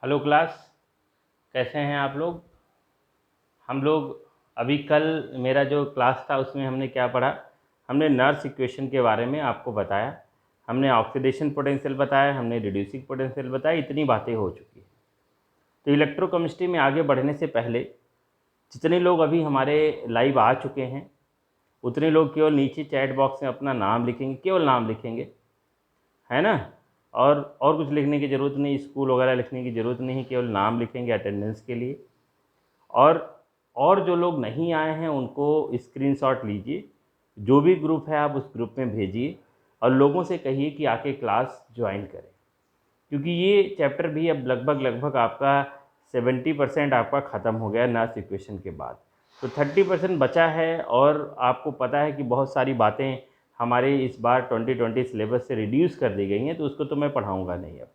Hello class, कैसे हैं आप लोग। हम लोग अभी कल मेरा जो क्लास था उसमें हमने क्या पढ़ा। हमने नर्स इक्वेशन के बारे में आपको बताया, हमने ऑक्सीडेशन पोटेंशियल बताया, हमने रिड्यूसिंग पोटेंशियल बताया। इतनी बातें हो चुकी है। तो इलेक्ट्रोकेमिस्ट्री में आगे बढ़ने से पहले जितने लोग अभी हमारे लाइव आ चुके हैं उतने लोग केवल नीचे चैट बॉक्स में अपना नाम लिखेंगे, केवल नाम लिखेंगे, है ना। और कुछ लिखने की ज़रूरत नहीं, स्कूल वगैरह लिखने की ज़रूरत नहीं, केवल नाम लिखेंगे अटेंडेंस के लिए। और और जो लोग नहीं आए हैं उनको स्क्रीनशॉट लीजिए, जो भी ग्रुप है आप उस ग्रुप में भेजिए और लोगों से कहिए कि आके क्लास ज्वाइन करें, क्योंकि ये चैप्टर भी अब लगभग आपका 70% आपका ख़त्म हो गया नर्स इक्वेशन के बाद। तो 30% बचा है और आपको पता है कि बहुत सारी बातें हमारे इस बार 2020 सिलेबस से रिड्यूस कर दी गई हैं, तो उसको तो मैं पढ़ाऊँगा नहीं अब,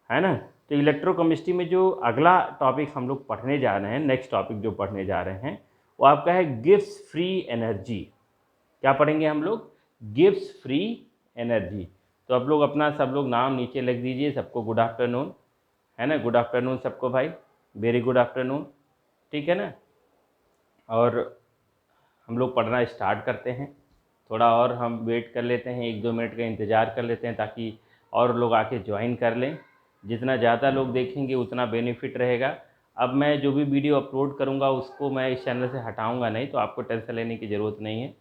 है ना। तो इलेक्ट्रोकेमिस्ट्री में जो अगला टॉपिक हम लोग पढ़ने जा रहे हैं, नेक्स्ट टॉपिक जो पढ़ने जा रहे हैं वो आपका है गिब्स फ्री एनर्जी। क्या पढ़ेंगे हम लोग? Gibbs free energy. तो आप लोग अपना सब लोग नाम नीचे लिख दीजिए। सबको गुड आफ्टरनून, है ना। गुड आफ्टरनून सबको भाई, वेरी गुड आफ्टरनून, ठीक है ना। और हम लोग पढ़ना स्टार्ट करते हैं। थोड़ा और हम वेट कर लेते हैं, 1-2 मिनट का इंतज़ार कर लेते हैं ताकि और लोग आके ज्वाइन कर लें। जितना ज़्यादा लोग देखेंगे उतना बेनिफिट रहेगा। अब मैं जो भी वीडियो अपलोड करूँगा उसको मैं इस चैनल से हटाऊँगा नहीं, तो आपको टेंशन लेने की ज़रूरत नहीं है।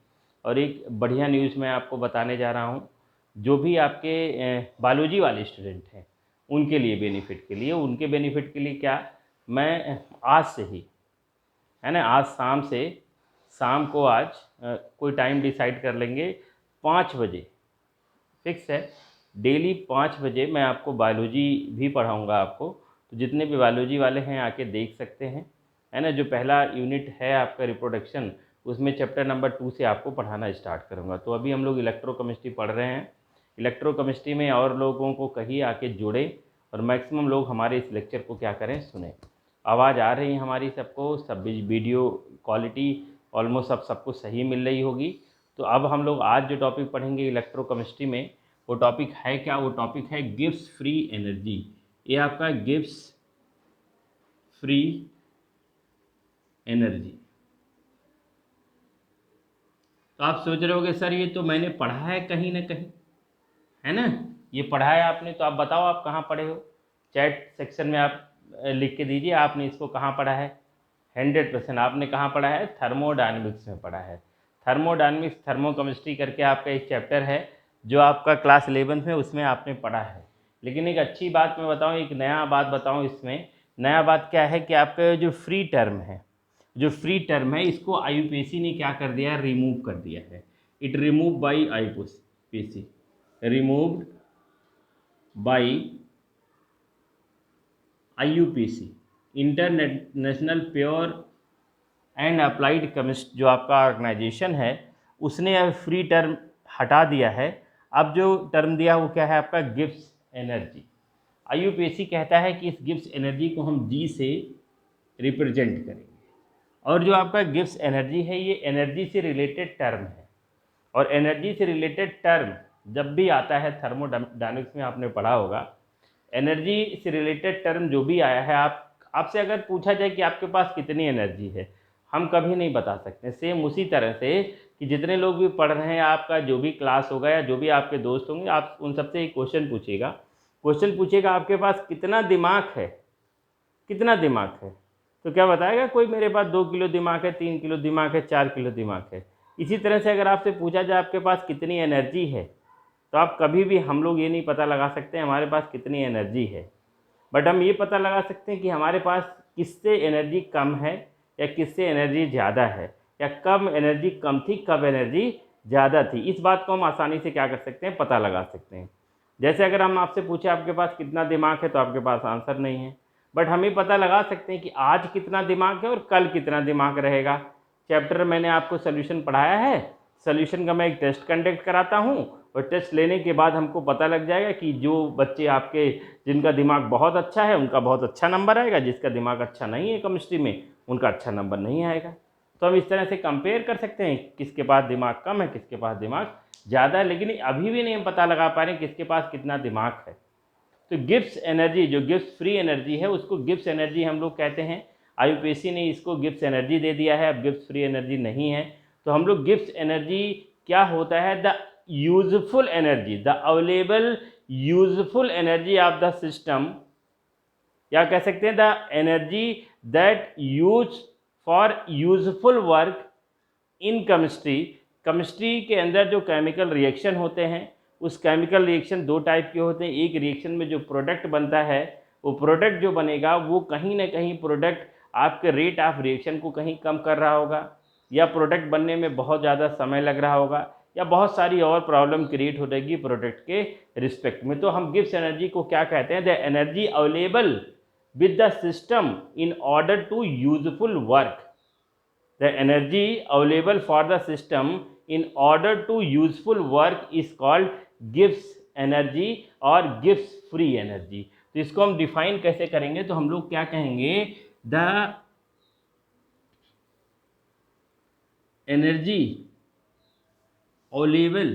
और एक बढ़िया न्यूज़ मैं आपको बताने जा रहा हूँ, जो भी आपके बायोलॉजी वाले स्टूडेंट हैं उनके लिए बेनिफिट के लिए, उनके बेनिफिट के लिए क्या, मैं आज से ही, है ना, आज शाम से, शाम को आज कोई टाइम डिसाइड कर लेंगे, 5 बजे फिक्स है। डेली 5 बजे मैं आपको बायोलॉजी भी पढ़ाऊँगा आपको। तो जितने भी बायोलॉजी वाले हैं आके देख सकते हैं, है ना। जो पहला यूनिट है आपका रिप्रोडक्शन, उसमें चैप्टर नंबर 2 से आपको पढ़ाना स्टार्ट करूँगा। तो अभी हम लोग इलेक्ट्रोकेमिस्ट्री पढ़ रहे हैं। इलेक्ट्रोकेमिस्ट्री में और लोगों को कहिए आके जुड़े और मैक्सिमम लोग हमारे इस लेक्चर को क्या करें, सुने। आवाज़ आ रही है हमारी सबको, सब वीडियो क्वालिटी ऑलमोस्ट सबको सही मिल रही होगी। तो अब हम लोग आज जो टॉपिक पढ़ेंगे इलेक्ट्रोकेमिस्ट्री में, वो टॉपिक है क्या? वो टॉपिक है गिब्स फ्री एनर्जी। ये आपका गिब्स फ्री एनर्जी। तो आप सोच रहे होगे सर ये तो मैंने पढ़ा है कहीं ना कहीं, है ना। ये पढ़ा है आपने, तो आप बताओ आप कहाँ पढ़े हो। चैट सेक्शन में आप लिख के दीजिए आपने इसको कहाँ पढ़ा है। 100% आपने कहाँ पढ़ा है? थर्मोडायनेमिक्स में पढ़ा है। थर्मोडायनेमिक्स, थर्मोकेमिस्ट्री करके आपका एक चैप्टर है जो आपका क्लास 11th में, उसमें आपने पढ़ा है। लेकिन एक अच्छी बात मैं बताऊँ, एक नया बात बताऊँ इसमें। नया बात क्या है कि आपका जो फ्री टर्म है, जो फ्री टर्म है, इसको आईयूपीएसी ने क्या कर दिया है? रिमूव कर दिया है। It remove by IUPAC, removed by IUPAC, international pure and applied chemist, जो आपका ऑर्गेनाइजेशन है, उसने अब फ्री टर्म हटा दिया है। अब जो टर्म दिया वो क्या है आपका? Gibbs energy. आईयूपीएसी कहता है कि इस गिब्स एनर्जी को हम जी से रिप्रेजेंट करेंगे। और जो आपका गिब्स एनर्जी है ये एनर्जी से रिलेटेड टर्म है। और एनर्जी से रिलेटेड टर्म जब भी आता है, थर्मोडायनेमिक्स में आपने पढ़ा होगा, एनर्जी से रिलेटेड टर्म जो भी आया है, आपसे अगर पूछा जाए कि आपके पास कितनी एनर्जी है, हम कभी नहीं बता सकते। सेम उसी तरह से कि जितने लोग भी पढ़ रहे हैं, आपका जो भी क्लास होगा या जो भी आपके दोस्त होंगे, आप उन सबसे एक क्वेश्चन पूछेगा आपके पास कितना दिमाग है, कितना दिमाग है। तो क्या बताएगा कोई? मेरे पास 2 किलो दिमाग है, 3 किलो दिमाग है, 4 किलो दिमाग है। इसी तरह से अगर आपसे पूछा जाए आपके पास कितनी एनर्जी है, तो आप कभी भी, हम लोग ये नहीं पता लगा सकते हमारे पास कितनी एनर्जी है, बट हम ये पता लगा सकते हैं कि हमारे पास किससे एनर्जी कम है या किससे एनर्जी ज़्यादा है, या कब एनर्जी कम थी, कब एनर्जी ज़्यादा थी। इस बात को हम आसानी से क्या कर सकते हैं? पता लगा सकते हैं। जैसे अगर हम आपसे पूछे आपके पास कितना दिमाग है, तो आपके पास आंसर नहीं है, बट हम ये पता लगा सकते हैं कि आज कितना दिमाग है और कल कितना दिमाग रहेगा। चैप्टर मैंने आपको सोल्यूशन पढ़ाया है, सोल्यूशन का मैं एक टेस्ट कंडक्ट कराता हूँ, और टेस्ट लेने के बाद हमको पता लग जाएगा कि जो बच्चे आपके, जिनका दिमाग बहुत अच्छा है उनका बहुत अच्छा नंबर आएगा, जिसका दिमाग अच्छा नहीं है केमिस्ट्री में उनका अच्छा नंबर नहीं आएगा। तो हम इस तरह से कंपेयर कर सकते हैं किसके पास दिमाग कम है, किसके पास दिमाग ज़्यादा है, लेकिन अभी भी नहीं हम पता लगा पा रहे हैं किसके पास कितना दिमाग है। तो गिब्स एनर्जी, जो गिब्स फ्री एनर्जी है उसको गिब्स एनर्जी हम लोग कहते हैं। IUPAC ने इसको गिब्स एनर्जी दे दिया है, अब गिब्स फ्री एनर्जी नहीं है। तो हम लोग गिब्स एनर्जी क्या होता है, the useful energy, the available useful energy of the system, या कह सकते हैं the energy that use for useful work in chemistry. Chemistry के अंदर जो केमिकल रिएक्शन होते हैं, उस केमिकल रिएक्शन दो टाइप के होते हैं। एक रिएक्शन में जो प्रोडक्ट बनता है, वो प्रोडक्ट जो बनेगा वो कहीं ना कहीं प्रोडक्ट आपके रेट ऑफ रिएक्शन को कहीं कम कर रहा होगा, या प्रोडक्ट बनने में बहुत ज़्यादा समय लग रहा होगा, या बहुत सारी और प्रॉब्लम क्रिएट हो जाएगी प्रोडक्ट के रिस्पेक्ट में। तो हम गिब्स एनर्जी को क्या कहते हैं, the energy available with the system in order to useful work. The energy available for the system in order to useful work is called Gibbs energy और Gibbs free energy। तो इसको हम define कैसे करेंगे, तो हम लोग क्या कहेंगे, the energy available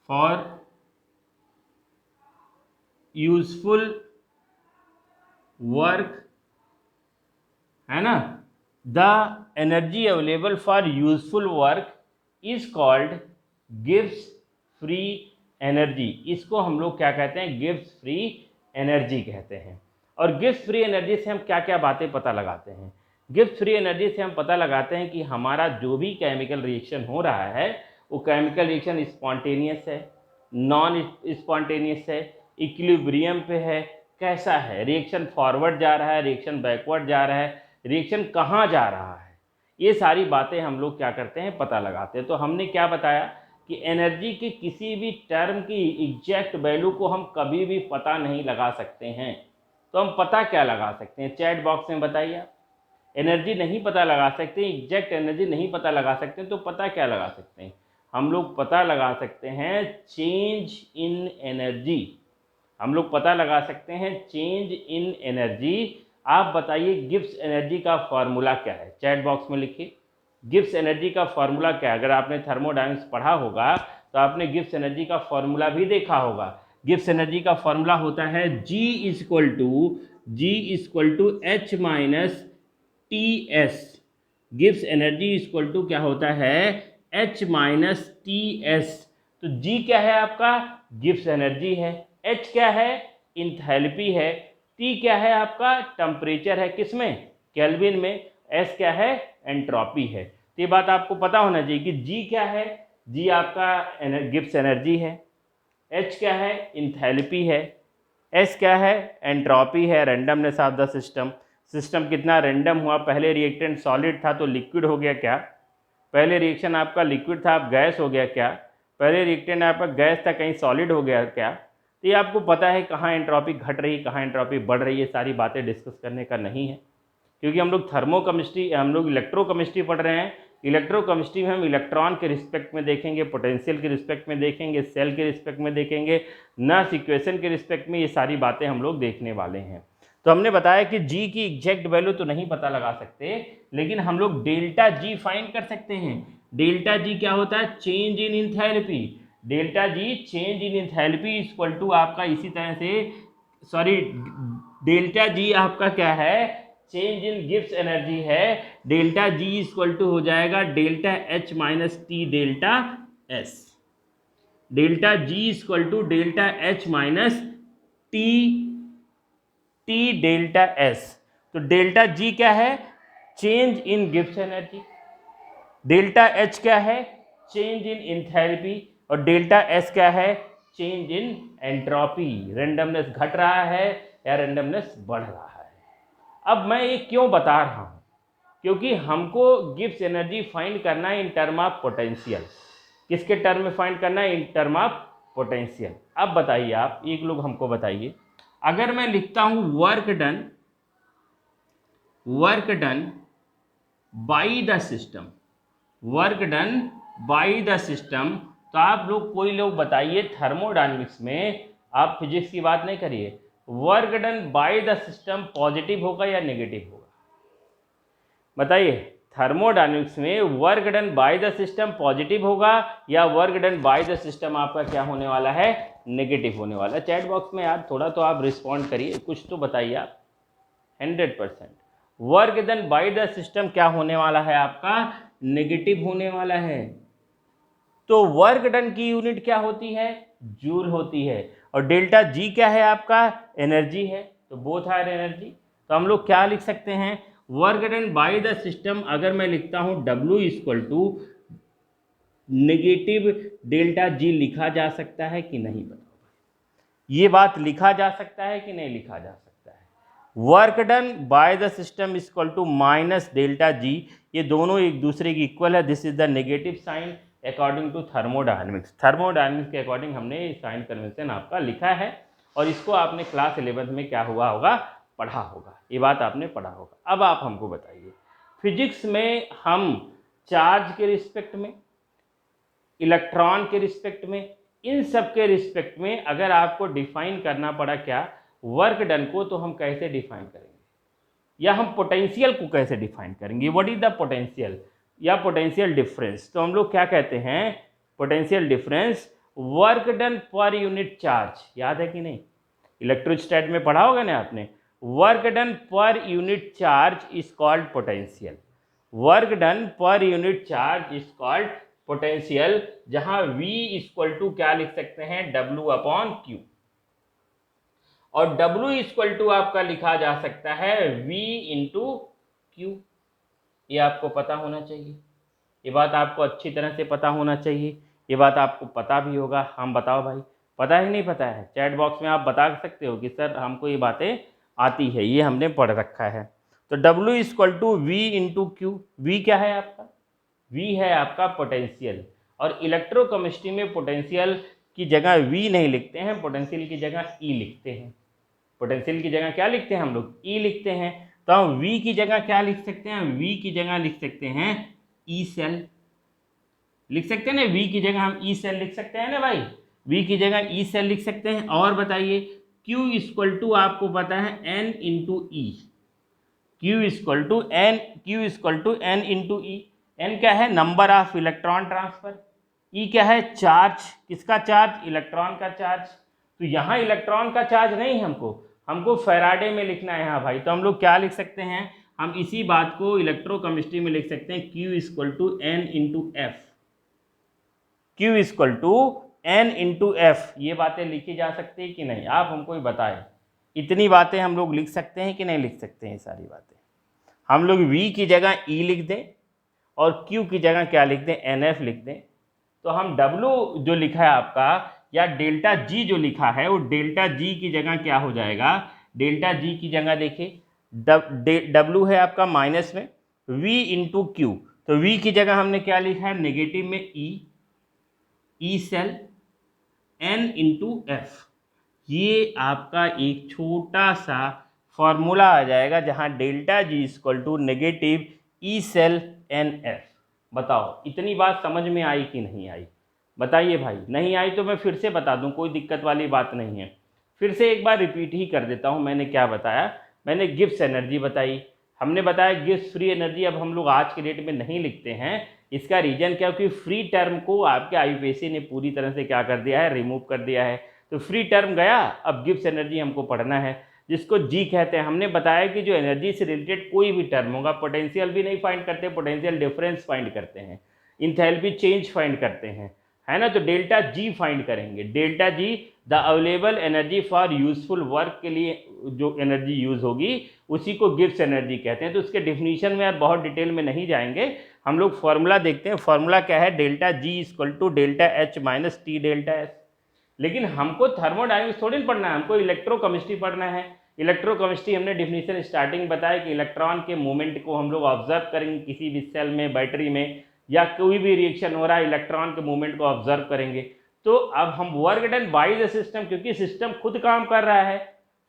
for useful work, है ना, the energy available for useful work is called Gibbs free energy. इसको हम लोग क्या कहते हैं, गिब्स फ्री एनर्जी कहते हैं। और गिब्स फ्री एनर्जी से हम क्या क्या बातें पता लगाते हैं, गिब्स फ्री एनर्जी से हम पता लगाते हैं कि हमारा जो भी केमिकल रिएक्शन हो रहा है वो केमिकल रिएक्शन स्पॉन्टेनियस है, नॉन स्पॉन्टेनियस है, इक्विलिब्रियम पे है, कैसा है, रिएक्शन फॉरवर्ड जा रहा है, रिएक्शन बैकवर्ड जा रहा है, रिएक्शन कहाँ जा रहा है, ये सारी बातें हम लोग क्या करते हैं, पता लगाते हैं। तो हमने क्या बताया कि एनर्जी के किसी भी टर्म की एग्जैक्ट वैल्यू को हम कभी भी पता नहीं लगा सकते हैं। तो हम पता क्या लगा सकते हैं, चैट बॉक्स में बताइए आप। एनर्जी नहीं पता लगा सकते, एग्जैक्ट एनर्जी नहीं पता लगा सकते, तो पता क्या लगा सकते हैं, हम लोग पता लगा सकते हैं चेंज इन एनर्जी। हम लोग पता लगा सकते हैं चेंज इन एनर्जी। आप बताइए गिब्स एनर्जी का फॉर्मूला क्या है, चैट बॉक्स में लिखिए गिब्स एनर्जी का फॉर्मूला क्या है। अगर आपने थर्मोडायनेमिक्स पढ़ा होगा तो आपने गिब्स एनर्जी का फॉर्मूला भी देखा होगा। गिब्स एनर्जी का फॉर्मूला होता है G equal to H minus TS। Gibbs energy equal to क्या होता है, H माइनस TS। तो G क्या है आपका, गिब्स एनर्जी है, H क्या है, इंथैल्पी है, T क्या है आपका, टेम्परेचर है, किसमें, केल्विन में, S क्या है, एंट्रोपी है। तो ये बात आपको पता होना चाहिए कि G क्या है, G आपका गिब्स एनर्जी है, H क्या है, इंथैल्पी है, S क्या है, एंट्रोपी है, randomness of the system. System कितना रैंडम हुआ, पहले रिएक्टेंट सॉलिड था तो लिक्विड हो गया क्या, पहले रिएक्शन आपका लिक्विड था अब गैस हो गया क्या, पहले रिएक्टेंट आपका गैस था कहीं सॉलिड हो गया क्या। तो ये आपको पता है कहाँ एंट्रोपी घट रही है, कहाँ एंट्रोपी बढ़ रही है, सारी बातें डिस्कस करने का नहीं है, क्योंकि हम लोग थर्मोकेमिस्ट्री, हम लोग इलेक्ट्रोकेमिस्ट्री पढ़ रहे हैं। इलेक्ट्रोकेमिस्ट्री में हम इलेक्ट्रॉन के रिस्पेक्ट में देखेंगे, पोटेंशियल के रिस्पेक्ट में देखेंगे, सेल के रिस्पेक्ट में देखेंगे, नर्स इक्वेशन के रिस्पेक्ट में, ये सारी बातें हम लोग देखने वाले हैं। तो हमने बताया कि जी की एग्जैक्ट वैल्यू तो नहीं पता लगा सकते, लेकिन हम लोग डेल्टा जी फाइंड कर सकते हैं। डेल्टा जी क्या होता है, change in enthalpy. Delta G change in enthalpy equal to आपका इसी तरह से, सॉरी, डेल्टा जी आपका क्या है, चेंज इन गिब्स एनर्जी है। डेल्टा जी इक्वल टू हो जाएगा delta H minus T delta S. Delta G equal to delta H minus T delta S. तो डेल्टा जी क्या है, change in Gibbs energy, delta H क्या है, change in enthalpy, और delta S क्या है, चेंज इन एंट्रोपी। रेंडमनेस घट रहा है या रेंडमनेस बढ़ रहा है। अब मैं ये क्यों बता रहा हूँ, क्योंकि हमको गिब्स एनर्जी फाइंड करना है इन टर्म ऑफ पोटेंशियल। किसके टर्म में फाइंड करना है, इन टर्म ऑफ पोटेंशियल। अब बताइए आप, एक लोग हमको बताइए, अगर मैं लिखता हूँ work done by the system, work done by the system, तो आप लोग, कोई लोग बताइए थर्मोडायनेमिक्स में, आप फिजिक्स की बात नहीं करिए, work done by the system positive होगा या नेगेटिव होगा, बताइए। थर्मोडायनेमिक्स में work done by the system positive होगा या work done by the system आपका क्या होने वाला है, नेगेटिव होने वाला है। चैट बॉक्स में यार थोड़ा तो आप रिस्पॉन्ड करिए, कुछ तो बताइए आप। 100% work done by the system क्या होने वाला है आपका, नेगेटिव होने वाला है। तो वर्क डन की यूनिट क्या होती है, जूल होती है, और डेल्टा जी क्या है आपका, एनर्जी है। तो बोथ आर एनर्जी। तो हम लोग क्या लिख सकते हैं, work done by the system अगर मैं लिखता हूं W equal to negative delta G लिखा जा सकता है कि नहीं, बताओ ये बात लिखा जा सकता है कि नहीं लिखा जा सकता है। Work done by the system equal to minus delta G, ये दोनों एक दूसरे की इक्वल है। This is the negative sign according to thermodynamics. Thermodynamics के अकॉर्डिंग हमने साइन कन्वेंशन आपका लिखा है, और इसको आपने क्लास 11th में क्या हुआ होगा, पढ़ा होगा, ये बात आपने पढ़ा होगा। अब आप हमको बताइए, फिजिक्स में हम चार्ज के रिस्पेक्ट में, इलेक्ट्रॉन के रिस्पेक्ट में, इन सब के रिस्पेक्ट में अगर आपको डिफाइन करना पड़ा क्या, वर्क डन को, तो हम कैसे डिफाइन करेंगे, या हम पोटेंशियल को कैसे डिफाइन करेंगे, व्हाट इज द पोटेंशियल या पोटेंशियल डिफरेंस। तो हम लोग क्या कहते हैं, potential difference work done per unit charge, याद है कि नहीं, इलेक्ट्रोस्टैट में पढ़ा होगा ना आपने। Work done per unit charge is called potential. Work done per unit charge is called potential, जहां V इक्वल टू क्या लिख सकते हैं, W/Q, और W इक्वल टू आपका लिखा जा सकता है V इंटू Q। ये आपको पता होना चाहिए, ये बात आपको अच्छी तरह से पता होना चाहिए, ये बात आपको पता भी होगा। हम बताओ भाई, पता है नहीं पता है, चैट बॉक्स में आप बता सकते हो कि सर हमको ये बातें आती है, ये हमने पढ़ रखा है। तो W equal to V into Q. V क्या है आपका, V है आपका पोटेंशियल, और इलेक्ट्रोकेमिस्ट्री में पोटेंशियल की जगह V नहीं लिखते हैं, पोटेंशियल की जगह E लिखते हैं। पोटेंशियल की जगह क्या लिखते हैं हम लोग, E लिखते हैं। तो हम V की जगह क्या लिख सकते हैं, V की जगह लिख सकते हैं E सेल, लिख सकते हैं ना, V की जगह हम E सेल लिख सकते हैं ना भाई, V की जगह E सेल लिख सकते हैं। और बताइए Q इक्वल टू आपको पता है N into E, Q equal to N into E। N क्या है, number of electron transfer, E क्या है, चार्ज, किसका चार्ज, इलेक्ट्रॉन का चार्ज। तो यहाँ इलेक्ट्रॉन का चार्ज नहीं, हमको फैराडे में लिखना है। हाँ भाई, तो हम लोग क्या लिख सकते हैं, हम इसी बात को इलेक्ट्रोकेमिस्ट्री में लिख सकते हैं, Q equal to N into F, Q equal to N into F। ये बातें लिखी जा सकती है कि नहीं, आप हमको ही बताएं। इतनी बातें हम लोग लिख सकते हैं कि नहीं लिख सकते हैं, सारी बातें। हम लोग V की जगह E लिख दें और Q की जगह क्या लिख दें, NF लिख दें। तो हम W जो लिखा है आपका, या डेल्टा G जो लिखा है, वो डेल्टा G की जगह क्या हो जाएगा, डेल्टा G की जगह देखिए W है आपका माइनस में, V इंटू क्यू। तो V की जगह हमने क्या लिखा है, नेगेटिव में E cell, N into F। ये आपका एक छोटा सा फॉर्मूला आ जाएगा, जहां delta G equal to negative E cell NF। बताओ इतनी बात समझ में आई कि नहीं आई, बताइए भाई। नहीं आई तो मैं फिर से बता दूं, कोई दिक्कत वाली बात नहीं है। फिर से एक बार रिपीट ही कर देता हूं, मैंने क्या बताया, मैंने गिब्स एनर्जी बताई, हमने बताया गिब्स फ्री एनर्जी। अब हम लोग आज के डेट में नहीं लिखते हैं, इसका रीजन क्या, क्योंकि फ्री टर्म को आपके IUPAC ने पूरी तरह से क्या कर दिया है, रिमूव कर दिया है। तो फ्री टर्म गया, अब गिब्स एनर्जी हमको पढ़ना है, जिसको G कहते हैं। हमने बताया कि जो एनर्जी से रिलेटेड कोई भी टर्म होगा, पोटेंशियल भी नहीं फाइंड करते, पोटेंशियल डिफरेंस फाइंड करते हैं, इंथैल्पी चेंज फाइंड करते हैं, है ना। तो डेल्टा G फाइंड करेंगे, delta G the available energy for useful work के लिए जो एनर्जी यूज होगी उसी को गिब्स एनर्जी कहते हैं। तो उसके डिफिनीशन में यार बहुत डिटेल में नहीं जाएंगे, हम लोग फॉर्मूला देखते हैं। फॉर्मूला क्या है, delta G equal to delta H minus T delta S। लेकिन हमको थर्मोडायनेमिक्स थोड़ी पढ़ना है, हमको इलेक्ट्रोकेमिस्ट्री पढ़ना है। इलेक्ट्रोकेमिस्ट्री हमने डिफिनीशन स्टार्टिंग बताया कि इलेक्ट्रॉन के मूवमेंट को हम लोग ऑब्जर्व करेंगे, किसी भी सेल में, बैटरी में, या कोई भी रिएक्शन हो रहा है, इलेक्ट्रॉन के मूवमेंट को ऑब्जर्व करेंगे। तो अब हम work done by the system, क्योंकि सिस्टम खुद काम कर रहा है,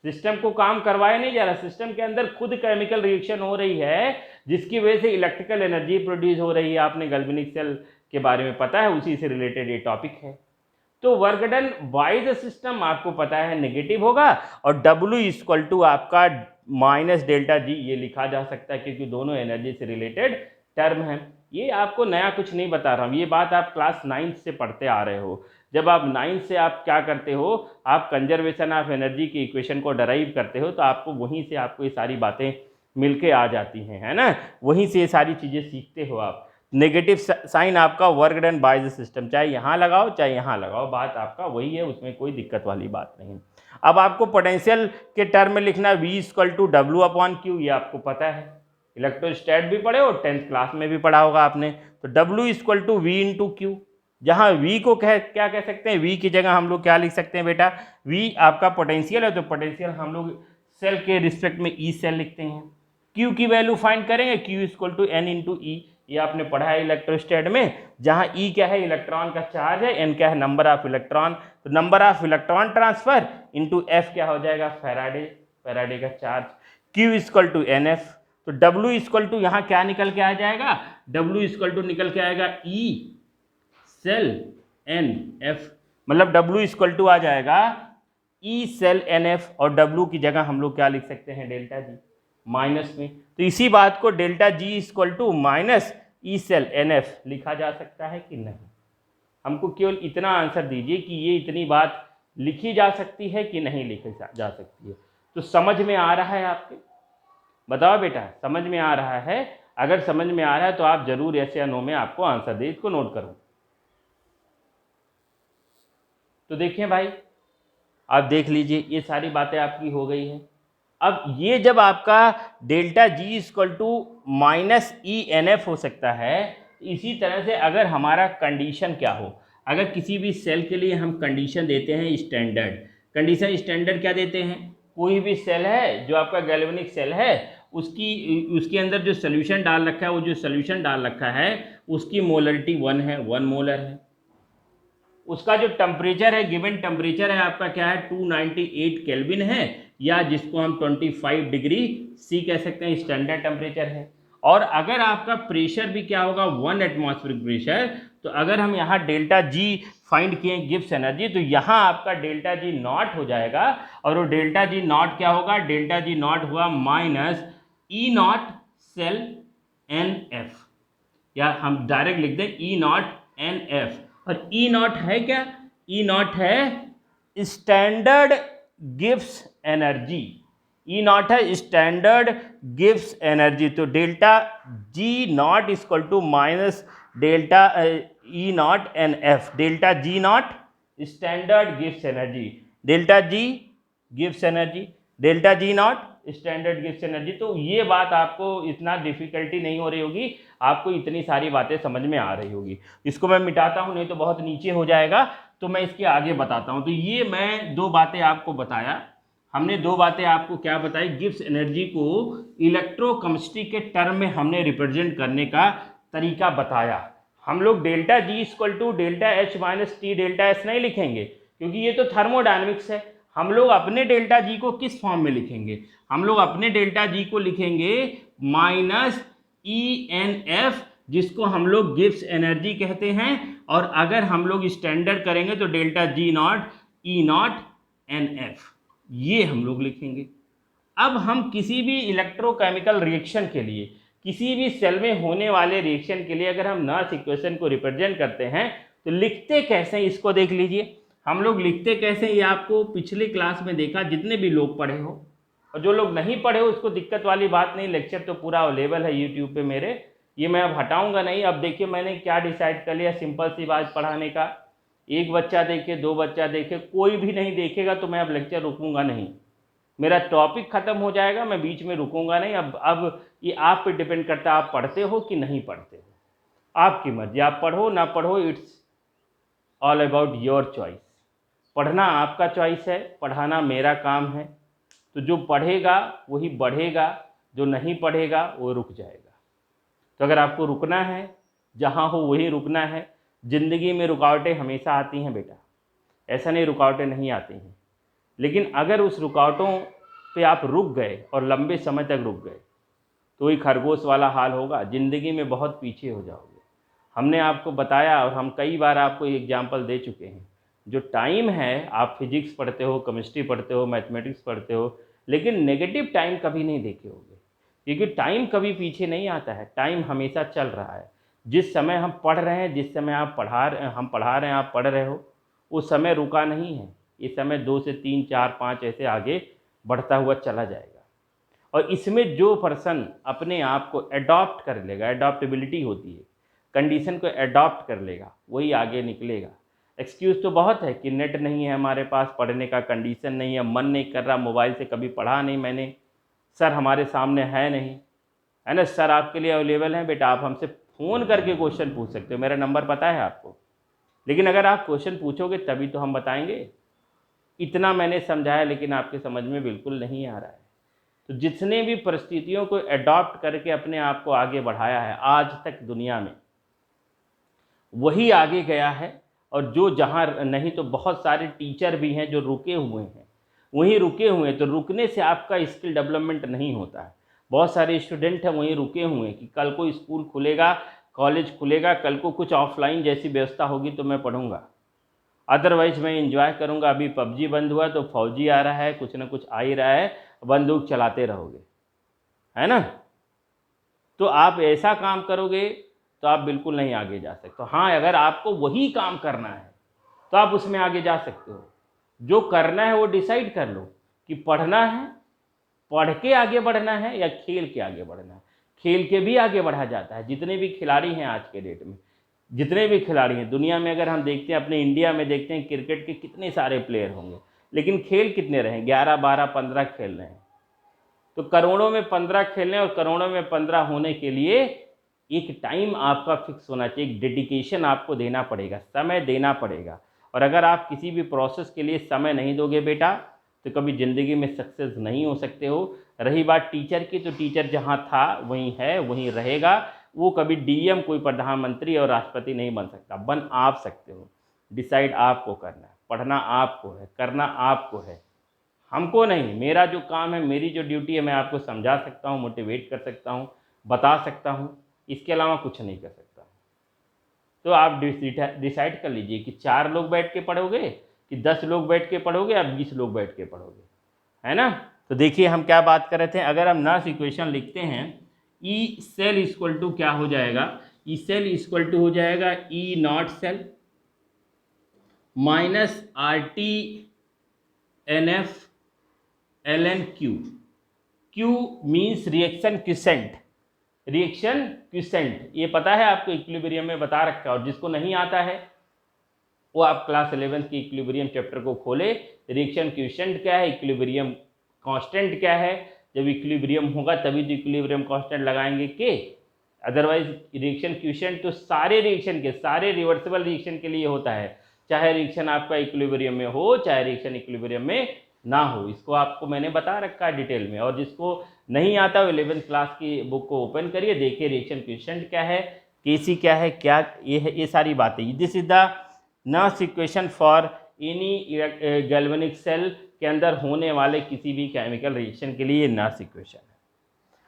सिस्टम को काम करवाया नहीं जा रहा, सिस्टम के अंदर खुद केमिकल रिएक्शन हो रही है, जिसकी वजह से इलेक्ट्रिकल एनर्जी प्रोड्यूस हो रही है। आपने गैल्वेनिक सेल के बारे में पता है, उसी से रिलेटेड ये टॉपिक है। तो work done by the system आपको पता है नेगेटिव होगा, और W इक्वल टू आपका माइनस डेल्टा G, ये लिखा जा सकता है क्योंकि दोनों एनर्जी से रिलेटेड टर्म है। ये आपको नया कुछ नहीं बता रहा हूँ, ये बात आप क्लास 9th से पढ़ते आ रहे हो। जब आप 9th से आप क्या करते हो, आप कंजर्वेशन ऑफ एनर्जी की इक्वेशन को डराइव करते हो, तो आपको वहीं से आपको ये सारी बातें मिलके आ जाती हैं, है ना, वहीं से ये सारी चीज़ें सीखते हो आप। नेगेटिव साइन आपका work done by the system, चाहे यहाँ लगाओ चाहे यहाँ लगाओ, बात आपका वही है, उसमें कोई दिक्कत वाली बात नहीं। अब आपको पोटेंशियल के टर्म में लिखना V = W/Q, ये आपको पता है, इलेक्ट्रोस्टैट भी पढ़े और 10th क्लास में भी पढ़ा होगा आपने। तो W = V × Q, जहाँ V को क्या कह सकते हैं, V की जगह हम लोग क्या लिख सकते हैं बेटा, V आपका पोटेंशियल है, तो पोटेंशियल हम लोग सेल के रिस्पेक्ट में E सेल लिखते हैं। Q की वैल्यू फाइंड करेंगे, Q = N × E, ये आपने पढ़ा है इलेक्ट्रोस्टैट में, जहाँ E क्या है, इलेक्ट्रॉन का चार्ज है, N क्या है, नंबर ऑफ इलेक्ट्रॉन, तो number of electron transfer into F क्या हो जाएगा, फैराडे का चार्ज। Q = NF, तो W = यहाँ क्या निकल के आ जाएगा, W = निकल के आएगा E सेल NF, मतलब W = आ जाएगा E सेल NF, और W की जगह हम लोग क्या लिख सकते हैं, ΔG माइनस में। तो इसी बात को ΔG = -E सेल NF लिखा जा सकता है कि नहीं। हमको केवल इतना आंसर दीजिए कि ये इतनी बात लिखी जा सकती है कि नहीं लिखी जा सकती है। तो समझ में आ रहा है आपके, बताओ बेटा, समझ में आ रहा है? अगर समझ में आ रहा है तो आप जरूर यस या नो में आपको आंसर दे, इसको नोट करो। तो देखिए भाई, आप देख लीजिए, ये सारी बातें आपकी हो गई हैं। अब ये जब आपका ΔG = -ENF हो सकता है, इसी तरह से अगर हमारा कंडीशन क्या हो, अगर किसी भी सेल के लिए हम कंडीशन देते हैं स्टैंडर्ड कंडीशन, स्टैंडर्ड क्या देते हैं, कोई भी सेल है जो आपका गैल्वेनिक सेल है, उसके अंदर जो सोल्यूशन डाल रखा है, वो जो सोल्यूशन डाल रखा है उसकी मोलरिटी 1 है, 1 मोलर है। उसका जो टेम्परेचर है, गिवन टेम्परेचर है आपका क्या है, 298 केल्विन है, या जिसको हम 25 डिग्री C कह सकते हैं, स्टैंडर्ड टेम्परेचर है। और अगर आपका प्रेशर भी क्या होगा, 1 एटमॉस्फेरिक प्रेशर, तो अगर हम यहाँ ΔG फाइंड किए गिब्स एनर्जी, तो यहाँ आपका ΔG नॉट हो जाएगा, और वो ΔG नॉट क्या होगा, ΔG नॉट हुआ -E0 सेल NF, या हम डायरेक्ट लिख दें E0 NF। और E0 है क्या, E0 है स्टैंडर्ड गिब्स एनर्जी, E0 है स्टैंडर्ड गिब्स एनर्जी। तो ΔG0 = -E0 NF, ΔG0 standard Gibbs energy, ΔG Gibbs energy, ΔG0 standard Gibbs energy. तो ये बात आपको इतना डिफिकल्टी नहीं हो रही होगी, आपको इतनी सारी बातें समझ में आ रही होगी। इसको मैं मिटाता हूँ, नहीं तो बहुत नीचे हो जाएगा, तो मैं इसके आगे बताता हूँ। तो ये मैं 2 बातें आपको बताया, हमने 2 बातें आपको क्या बताई, गिब्स एनर्जी को इलेक्ट्रोकेमिस्ट्री के टर्म में हमने रिप्रेजेंट करने का तरीका बताया। हम लोग ΔG = ΔH - T ΔS नहीं लिखेंगे, क्योंकि ये तो थर्मोडायनेमिक्स है। हम लोग अपने ΔG को किस फॉर्म में लिखेंगे, हम लोग अपने ΔG को लिखेंगे -ENF, जिसको हम लोग गिब्स एनर्जी कहते हैं। और अगर हम लोग स्टैंडर्ड करेंगे तो ΔG0 E0 NF, ये हम लोग लिखेंगे। अब हम किसी भी इलेक्ट्रोकेमिकल रिएक्शन के लिए, किसी भी सेल में होने वाले रिएक्शन के लिए अगर हम नॉर्थ इक्वेशन को रिप्रेजेंट करते हैं तो लिखते कैसे हैं, इसको देख लीजिए। हम लोग लिखते कैसे, ये आपको पिछले क्लास में देखा, जितने भी लोग पढ़े हो, और जो लोग नहीं पढ़े हो उसको दिक्कत वाली बात नहीं, लेक्चर तो पूरा अवेलेबल है यूट्यूब पे मेरे, ये मैं अब हटाऊंगा नहीं। अब देखिए मैंने क्या डिसाइड कर लिया, सिंपल सी बात पढ़ाने का, एक बच्चा देखे, 2 बच्चा देखे, कोई भी नहीं देखेगा तो मैं अब लेक्चर रुकूंगा नहीं, मेरा टॉपिक खत्म हो जाएगा, मैं बीच में रुकूंगा नहीं। अब ये आप पे डिपेंड करता है, आप पढ़ते हो कि नहीं पढ़ते हो, आपकी मर्जी, आप पढ़ो ना पढ़ो, it's all about your choice. पढ़ना आपका चॉइस है, पढ़ाना मेरा काम है। तो जो पढ़ेगा वही बढ़ेगा, जो नहीं पढ़ेगा वो रुक जाएगा। तो अगर आपको रुकना है, जहाँ हो वहीं रुकना है। ज़िंदगी में रुकावटें हमेशा आती हैं बेटा, ऐसा नहीं रुकावटें नहीं आती हैं, लेकिन अगर उस रुकावटों पे आप रुक गए और लंबे समय तक रुक गए तो वही खरगोश वाला हाल होगा, ज़िंदगी में बहुत पीछे हो जाओगे। हमने आपको बताया और हम कई बार आपको एग्जाम्पल दे चुके हैं, जो टाइम है, आप फिजिक्स पढ़ते हो, केमिस्ट्री पढ़ते हो, मैथमेटिक्स पढ़ते हो, लेकिन नेगेटिव टाइम कभी नहीं देखे होगे। क्योंकि टाइम कभी पीछे नहीं आता है, टाइम हमेशा चल रहा है। जिस समय हम पढ़ रहे हैं, जिस समय हम पढ़ा रहे हैं, आप पढ़ रहे हो, वो समय रुका नहीं है। ये समय 2 से 3 4 5 ऐसे आगे बढ़ता हुआ चला जाएगा। और इसमें जो पर्सन अपने आप को एडॉप्ट कर लेगा, एडॉप्टेबिलिटी होती है, कंडीशन को एडॉप्ट कर लेगा, वही आगे निकलेगा। एक्सक्यूज़ तो बहुत है कि नेट नहीं है हमारे पास, पढ़ने का कंडीशन नहीं है, मन नहीं कर रहा, मोबाइल से कभी पढ़ा नहीं मैंने, सर हमारे सामने है नहीं, है ना। सर आपके लिए अवेलेबल हैं बेटा, आप हमसे फ़ोन करके क्वेश्चन पूछ सकते हो, मेरा नंबर पता है आपको। लेकिन अगर आप क्वेश्चन पूछोगे तभी तो हम बताएंगे। इतना मैंने समझाया लेकिन आपके समझ में बिल्कुल नहीं आ रहा है। तो जितने भी परिस्थितियों को एडॉप्ट करके अपने आप को आगे बढ़ाया है आज तक दुनिया में, वही आगे गया है। और जो जहाँ नहीं, तो बहुत सारे टीचर भी हैं जो रुके हुए हैं, वहीं रुके हुए हैं। तो रुकने से आपका स्किल डेवलपमेंट नहीं होता है। बहुत सारे स्टूडेंट हैं वहीं रुके हुए हैं कि कल को स्कूल खुलेगा, कॉलेज खुलेगा, कल को कुछ ऑफलाइन जैसी व्यवस्था होगी तो मैं पढ़ूंगा, अदरवाइज मैं इंजॉय करूंगा। अभी पबजी बंद हुआ तो फौजी आ रहा है, कुछ ना कुछ आ ही रहा है, बंदूक चलाते रहोगे, है ना। तो आप ऐसा काम करोगे तो आप बिल्कुल नहीं आगे जा सकते। हाँ, अगर आपको वही काम करना है तो आप उसमें आगे जा सकते हो। जो करना है वो डिसाइड कर लो कि पढ़ना है, पढ़ के आगे बढ़ना है, या खेल के आगे बढ़ना है। खेल के भी आगे बढ़ा जाता है। जितने भी खिलाड़ी हैं आज के डेट में, जितने भी खिलाड़ी हैं दुनिया में, अगर हम देखते हैं अपने इंडिया में देखते हैं क्रिकेट के कितने सारे प्लेयर होंगे, लेकिन खेल कितने रहे? 11 12 15 खेल रहे हैं। तो करोड़ों में 15 खेलने और करोड़ों में 15 होने के लिए एक टाइम आपका फिक्स होना चाहिए, एक डेडिकेशन आपको देना पड़ेगा, समय देना पड़ेगा। और अगर आप किसी भी प्रोसेस के लिए समय नहीं दोगे बेटा, तो कभी ज़िंदगी में सक्सेस नहीं हो सकते हो। रही बात टीचर की, तो टीचर जहाँ था वहीं है, वहीं रहेगा। वो कभी डीएम, कोई प्रधानमंत्री और राष्ट्रपति नहीं बन सकता। बन आप सकते हो, डिसाइड आपको करना है, पढ़ना आपको है, करना आपको है, हमको नहीं। मेरा जो काम है, मेरी जो ड्यूटी है, मैं आपको समझा सकता हूँ, मोटिवेट कर सकता हूँ, बता सकता हूँ, इसके अलावा कुछ नहीं कर सकता। तो आप डिसाइड कर लीजिए कि 4 लोग बैठ के पढ़ोगे, कि 10 लोग बैठ के पढ़ोगे, या 20 लोग बैठ के पढ़ोगे, है ना। तो देखिए हम क्या बात कर रहे थे। अगर हम नर्स इक्वेशन लिखते हैं, ई सेल इक्वल टू क्या हो जाएगा? ई सेल इक्वल टू हो जाएगा E naught cell minus R T N F L N Q. Q means reaction quotient, reaction quotient ये पता है आपको, इक्विलिब्रियम में बता रखा है। और जिसको नहीं आता है वो आप क्लास 11 की इक्विलिब्रियम चैप्टर को खोले। रिएक्शन क्विसेंट क्या है, इक्विलिब्रियम कांस्टेंट क्या है। जब इक्विलिब्रियम होगा तभी तो इक्विलिब्रियम कांस्टेंट लगाएंगे के, अदरवाइज रिएक्शन क्विसेंट तो सारे रिएक्शन के, सारे रिवर्सिबल रिएक्शन के लिए होता है, चाहे रिएक्शन आपका इक्विलिब्रियम में हो, चाहे रिएक्शन इक्विलिब्रियम में ना हो। इसको आपको मैंने बता रखा है डिटेल में। और जिसको नहीं आता वो 11th क्लास की बुक को ओपन करिए, देखिए रिएक्शन क्विसेंट क्या है, केसी क्या है, क्या ये है, ये सारी बातें। This is the Nernst equation for any galvanic cell के अंदर होने वाले किसी भी केमिकल रिएक्शन के लिए नर्स इक्वेशन है।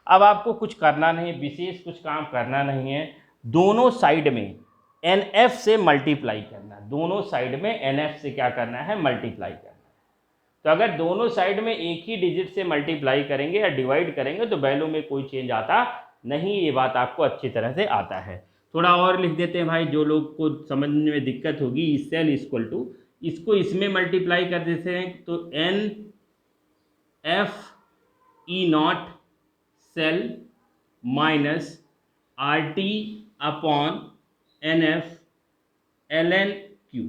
अब आपको कुछ करना नहीं, विशेष कुछ काम करना नहीं है। दोनों साइड में NF से मल्टीप्लाई करना है, दोनों साइड में NF से क्या करना है? मल्टीप्लाई करना है। तो अगर दोनों साइड में एक ही डिजिट से मल्टीप्लाई करेंगे या डिवाइड करेंगे तो वैल्यू में कोई चेंज आता नहीं। ये बात आपको अच्छी तरह से आता है। थोड़ा और लिख देते हैं भाई, जो लोग को समझने में दिक्कत होगी। इस सेल इक्वल टू, इसको इसमें मल्टीप्लाई कर देते हैं तो NF E naught cell minus RT upon NF ln Q।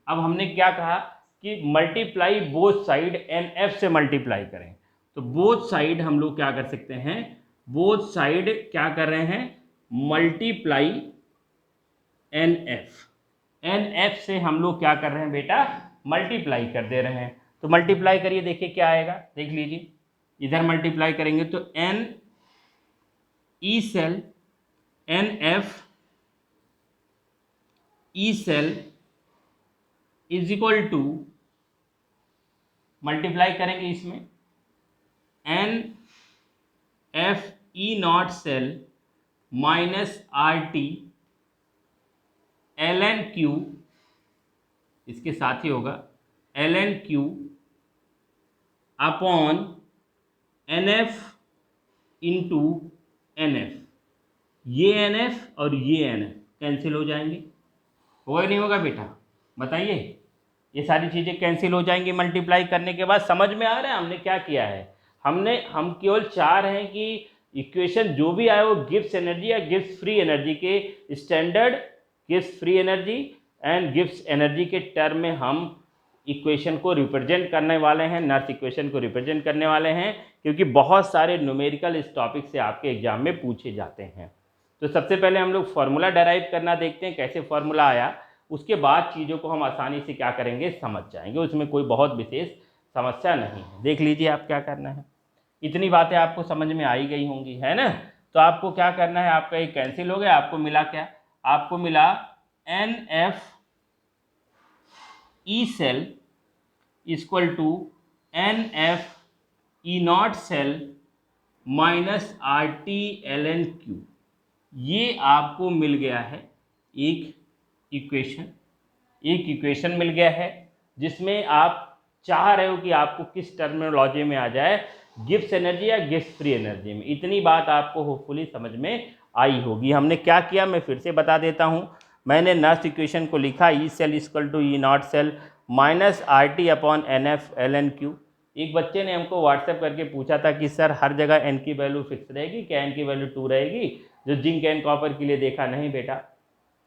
अब हमने क्या कहा कि मल्टीप्लाई बोथ साइड NF से मल्टीप्लाई करें। तो बोथ साइड हम लोग क्या कर सकते हैं? बोथ साइड क्या कर रहे हैं? Multiply NF। NF से हम लोग क्या कर रहे हैं बेटा? मल्टीप्लाई कर दे रहे हैं। तो मल्टीप्लाई करिए, देखिए क्या आएगा, देख लीजिए। इधर मल्टीप्लाई करेंगे तो N E cell NF E cell is equal to, multiply करेंगे इसमें NF E naught cell minus RT ln Q, इसके साथ ही होगा ln Q upon NF into N F, ये एन एफ और ये एन एफ कैंसिल हो जाएंगे, होगा नहीं होगा बेटा बताइए? ये सारी चीज़ें कैंसिल हो जाएंगी मल्टीप्लाई करने के बाद। समझ में आ रहा है हमने क्या किया है? हम केवल चाह रहे हैं कि इक्वेशन जो भी आए वो गिब्स एनर्जी या गिब्स फ्री एनर्जी के standard Gibbs free energy and Gibbs energy के टर्म में हम इक्वेशन को रिप्रेजेंट करने वाले हैं, नर्स इक्वेशन को रिप्रेजेंट करने वाले हैं, क्योंकि बहुत सारे न्यूमेरिकल इस टॉपिक से आपके एग्जाम में पूछे जाते हैं। तो सबसे पहले हम लोग फार्मूला डेराइव करना देखते हैं, कैसे फार्मूला आया, उसके बाद चीज़ों को हम आसानी से क्या करेंगे समझ जाएंगे, उसमें कोई बहुत विशेष समस्या नहीं है। देख लीजिए आप क्या करना है, इतनी बातें आपको समझ में आई गई होंगी, है ना? तो आपको क्या करना है, आपका ये कैंसिल हो गया, आपको मिला क्या? आपको मिला N F E cell equal to N F E naught cell minus R T L N Q. ये आपको मिल गया है एक इक्वेशन मिल गया है, जिसमें आप चाह रहे हो कि आपको किस टर्मिनोलॉजी में आ जाए, गिब्स एनर्जी या गिब्स फ्री एनर्जी में। इतनी बात आपको होपफुली समझ में आई होगी। हमने क्या किया मैं फिर से बता देता हूँ। मैंने नर्स इक्वेशन को लिखा E cell equal to E naught cell minus R T upon N F L N Q. एक बच्चे ने हमको व्हाट्सएप करके पूछा था कि सर हर जगह एन की वैल्यू फिक्स रहेगी क्या, एन की वैल्यू 2 रहेगी, जो जिंक एंड कॉपर के लिए देखा नहीं बेटा।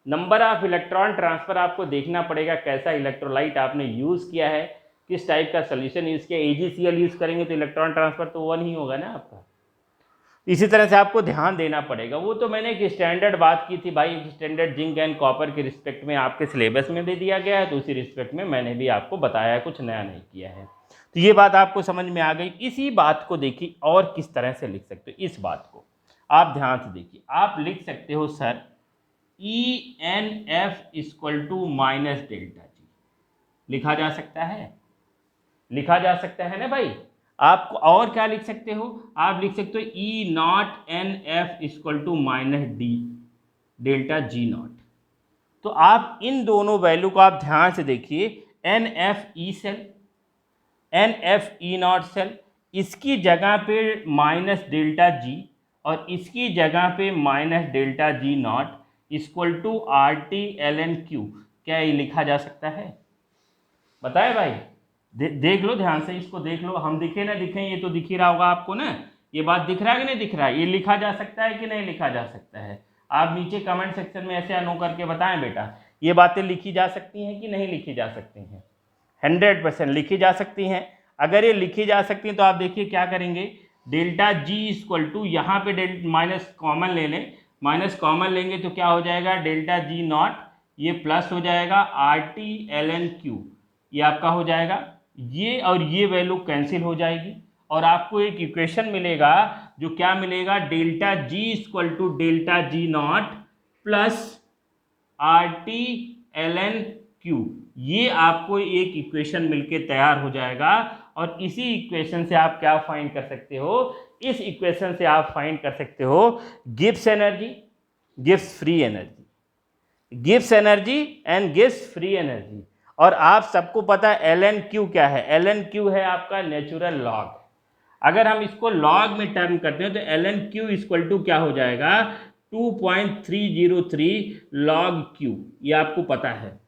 नंबर ऑफ इलेक्ट्रॉन ट्रांसफ़र आपको देखना पड़ेगा, कैसा इलेक्ट्रोलाइट आपने यूज़ किया है, किस टाइप का सोल्यूशन यूज़ किया। AgCl यूज़ करेंगे तो इलेक्ट्रॉन ट्रांसफ़र तो 1 ही होगा ना आपका। इसी तरह से आपको ध्यान देना पड़ेगा। वो तो मैंने एक स्टैंडर्ड बात की थी भाई, एक स्टैंडर्ड जिंक एंड कॉपर के रिस्पेक्ट में आपके सिलेबस में दे दिया गया है, तो उसी रिस्पेक्ट में मैंने भी आपको बताया है, कुछ नया नहीं किया है। तो ये बात आपको समझ में आ गई। इसी बात को देखिए और किस तरह से लिख सकते हो, इस बात को आप ध्यान से देखिए। आप लिख सकते हो sir E N F equal to minus delta G, लिखा जा सकता है, लिखा जा सकता है ना भाई। आप और क्या लिख सकते हो, आप लिख सकते हो E naught N F equal to minus D delta G naught. तो आप इन दोनों वैल्यू को आप ध्यान से देखिए, N F E cell N F E naught cell, इसकी जगह पे माइनस डेल्टा जी और इसकी जगह पे minus delta G naught equal to R T L N Q. क्या ये लिखा जा सकता है? बताए भाई, देख लो ध्यान से, इसको देख लो, हम दिखे ना दिखे, ये तो दिख ही रहा होगा आपको ना, ये बात दिख रहा है कि नहीं दिख रहा है? ये लिखा जा सकता है कि नहीं लिखा जा सकता है? आप नीचे कमेंट सेक्शन में ऐसे नो करके बताएं बेटा, ये बातें लिखी जा सकती हैं कि नहीं लिखी जा सकती हैं? 100% लिखी जा सकती हैं। अगर ये लिखी जा सकती हैं तो आप देखिए क्या करेंगे, डेल्टा जी इक्वल टू, यहाँ पे माइनस कॉमन ले लें, माइनस कॉमन लेंगे तो क्या हो जाएगा, डेल्टा जी नॉट, ये प्लस हो जाएगा R T L N Q, ये आपका हो जाएगा, ये और ये वैल्यू कैंसिल हो जाएगी और आपको एक इक्वेशन मिलेगा, जो क्या मिलेगा, delta G equal to delta G naught plus R T L N Q. ये आपको एक इक्वेशन मिलके तैयार हो जाएगा और इसी इक्वेशन से आप क्या फाइंड कर सकते हो, इस इक्वेशन से आप फाइंड कर सकते हो Gibbs energy, Gibbs free energy, Gibbs energy and Gibbs free energy. और आप सबको पता है एल एन क्यू क्या है, एल एन क्यू है आपका नेचुरल लॉग। अगर हम इसको लॉग में टर्म करते हैं तो L N Q equal to क्या हो जाएगा, 2.303 लॉग क्यू। ये आपको पता है,